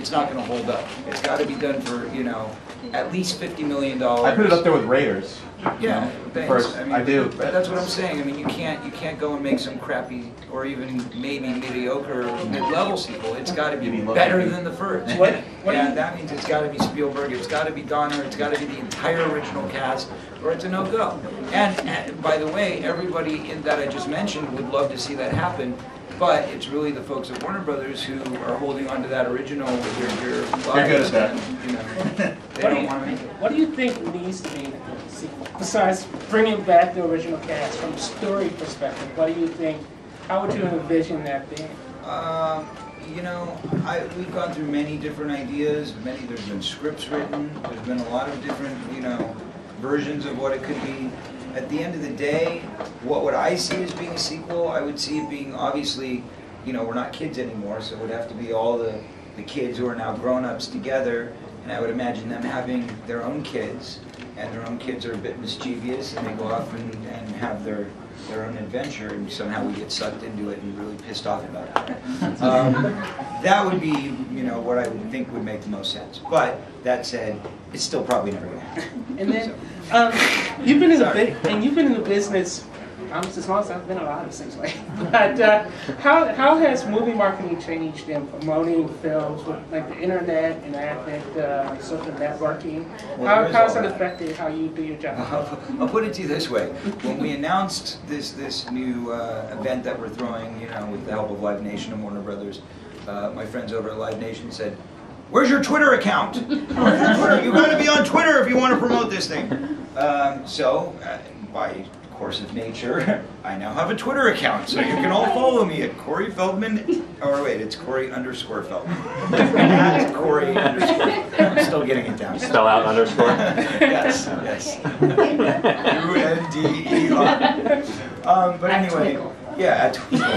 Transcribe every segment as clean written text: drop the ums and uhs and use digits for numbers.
it's not going to hold up. It's got to be done for, you know, at least $50 million. I put it up there with Raiders. Yeah, thanks. First, I mean, I do. But that's what I'm saying. I mean, you can't go and make some crappy or even maybe mediocre mid-level sequel. It's got to be better than the first. And that means it's got to be Spielberg. It's got to be Donner. It's got to be the entire original cast, or it's a no-go. And by the way, everybody that I just mentioned would love to see that happen. But it's really the folks at Warner Brothers who are holding on to that original with your You're good at that. You know, they don't want to make it. What do you think needs to be a sequel? Besides bringing back the original cast from a story perspective, what do you think? How would you envision that being? You know, we've gone through many different ideas. There's been scripts written. There's been a lot of different, you know, versions of what it could be. At the end of the day, what would I see as being a sequel? I would see it being, obviously, you know, we're not kids anymore, so it would have to be all the kids who are now grown-ups together, and I would imagine them having their own kids, and their own kids are a bit mischievous, and they go off and have their own adventure, and somehow we get sucked into it and really pissed off about it. That would be, you know, what I would think would make the most sense. But that said, it's still probably never going to happen. And then you've been in the business as long as I've been alive, essentially. But how has movie marketing changed in promoting films with like the internet and advent social networking? Well, how has it affected how you do your job? I'll put it to you this way: when we announced this new event that we're throwing, you know, with the help of Live Nation and Warner Brothers, my friends over at Live Nation said, "Where's your Twitter account? Where's your Twitter? You got to be on Twitter if you want to promote this thing." So, by course of nature, I now have a Twitter account, so you can all follow me at Corey Feldman. Or wait, it's Corey_Feldman. At Corey_. I'm still getting it down. Spell out underscore. Yes. UNDER. But anyway. Yeah, at Twinkle.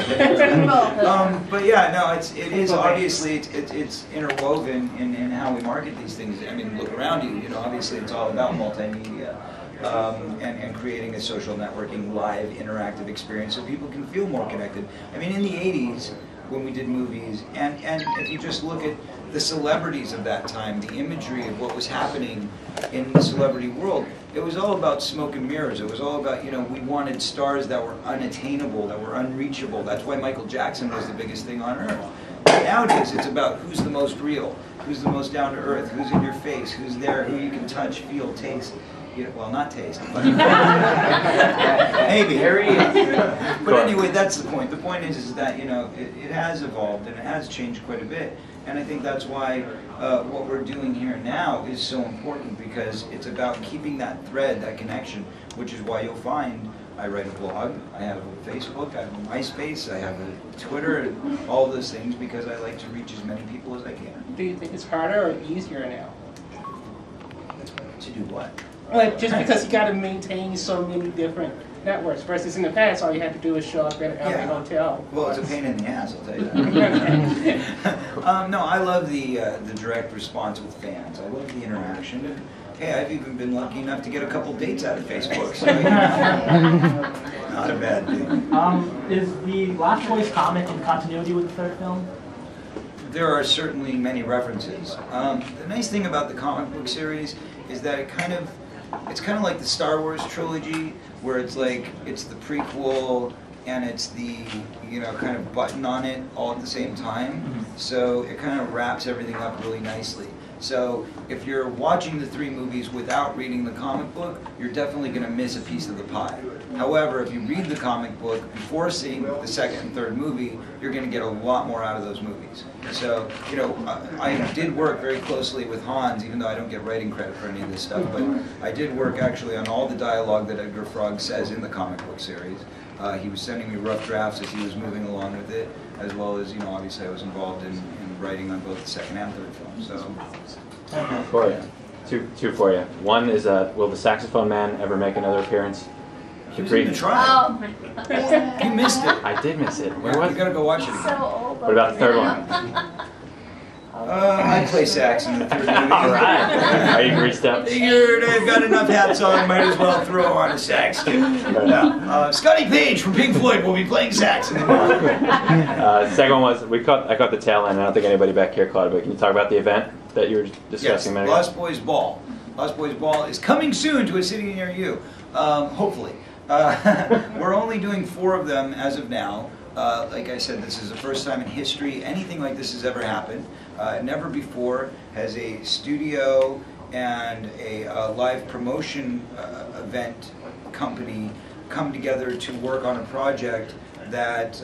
But yeah, no, it is obviously it's interwoven in how we market these things. I mean, look around you. You know, obviously it's all about multimedia and creating a social networking, live, interactive experience so people can feel more connected. I mean, in the '80s when we did movies, and if you just look at the celebrities of that time, the imagery of what was happening in the celebrity world, it was all about smoke and mirrors. It was all about, you know, we wanted stars that were unattainable, that were unreachable. That's why Michael Jackson was the biggest thing on earth. Nowadays, it's about who's the most real, who's the most down to earth, who's in your face, who's there, who you can touch, feel, taste. You know, well, not taste, but maybe. But anyway, that's the point. The point is that, you know, it has evolved and it has changed quite a bit. And I think that's why what we're doing here now is so important, because it's about keeping that thread, that connection, which is why you'll find I write a blog, I have a Facebook, I have a MySpace, I have a Twitter, and all those things, because I like to reach as many people as I can. Do you think it's harder or easier now? To do what? Like, just because you got to maintain so many different networks versus in the past, all you had to do is show up at a hotel. Well, it's a pain in the ass, I'll tell you that. No, I love the direct response with fans. I love the interaction. And, hey, I've even been lucky enough to get a couple dates out of Facebook, so, you know, not a bad thing. Is the Last Boys comic in continuity with the third film? There are certainly many references. The nice thing about the comic book series is that it's kind of like the Star Wars trilogy, where it's like, it's the prequel and it's the, you know, kind of button on it all at the same time. So it kind of wraps everything up really nicely. So if you're watching the 3 movies without reading the comic book, you're definitely going to miss a piece of the pie. However, if you read the comic book before seeing the second and third movie, you're going to get a lot more out of those movies. So, you know, I did work very closely with Hans, even though I don't get writing credit for any of this stuff, but I did work actually on all the dialogue that Edgar Frog says in the comic book series. He was sending me rough drafts as he was moving along with it, as well as, you know, obviously I was involved in writing on both the second and third film. So, Corey, two for you. One is, will the Saxophone Man ever make another appearance? he was in the trial. Oh my God. You missed it. I did miss it. You gotta go watch it again. So old. What about the third one? I play sax in the third movie. All right. Are you greased up? Figured I've got enough hats on, might as well throw on a sax too. Yeah. Scotty Page from Pink Floyd will be playing sax in the movie. Second one was, I caught the tail end. I don't think anybody back here caught it, but can you talk about the event that you were discussing a minute ago? Lost Boys Ball. Lost Boys Ball is coming soon to a city near you, hopefully. We're only doing 4 of them as of now. Like I said, this is the first time in history anything like this has ever happened. Never before has a studio and a live promotion event company come together to work on a project that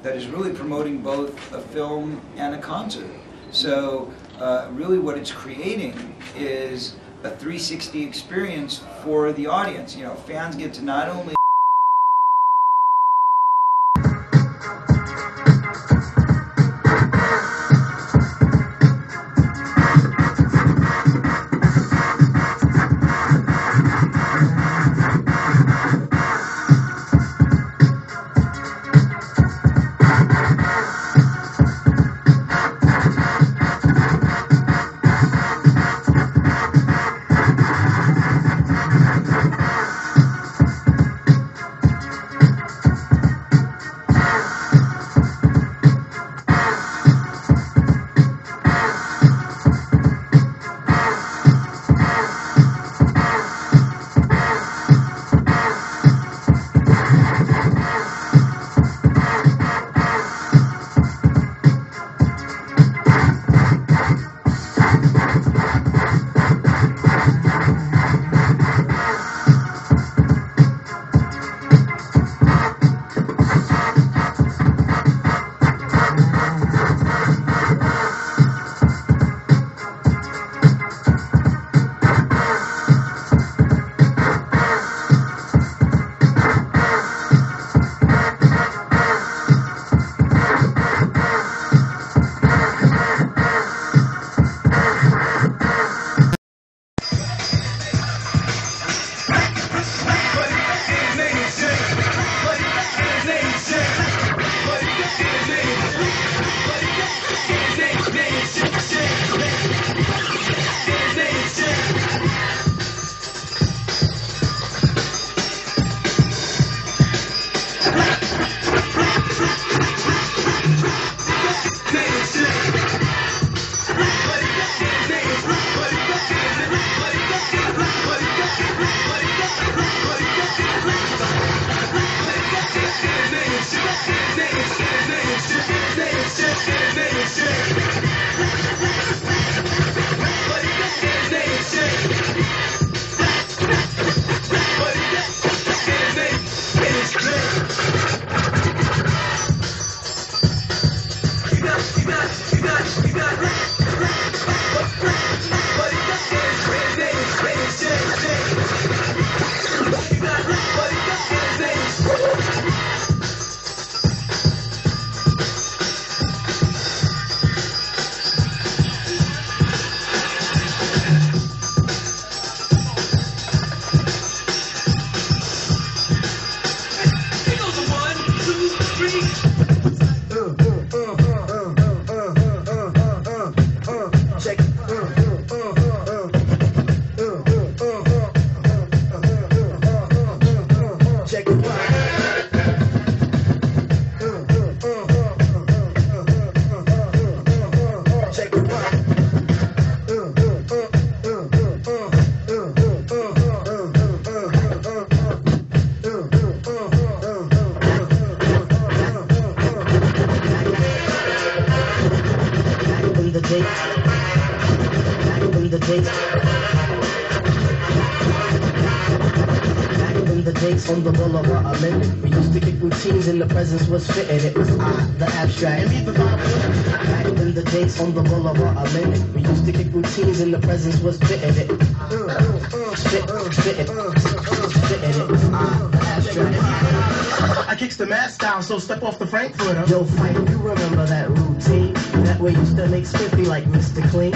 that is really promoting both a film and a concert. So really what it's creating is a 360 experience for the audience. You know, fans get to not only On the boulevard, we used to kick routines and the presence was fitting. It was the abstract. And meet the Bible. Back in the days on the boulevard, we used to kick routines and the presence was fitting. It fitting. It was the abstract. I kicks the mask down, so step off the Frankfurter. Yo, Frank, you remember that routine? That way used to make Spiffy like Mr. Clean.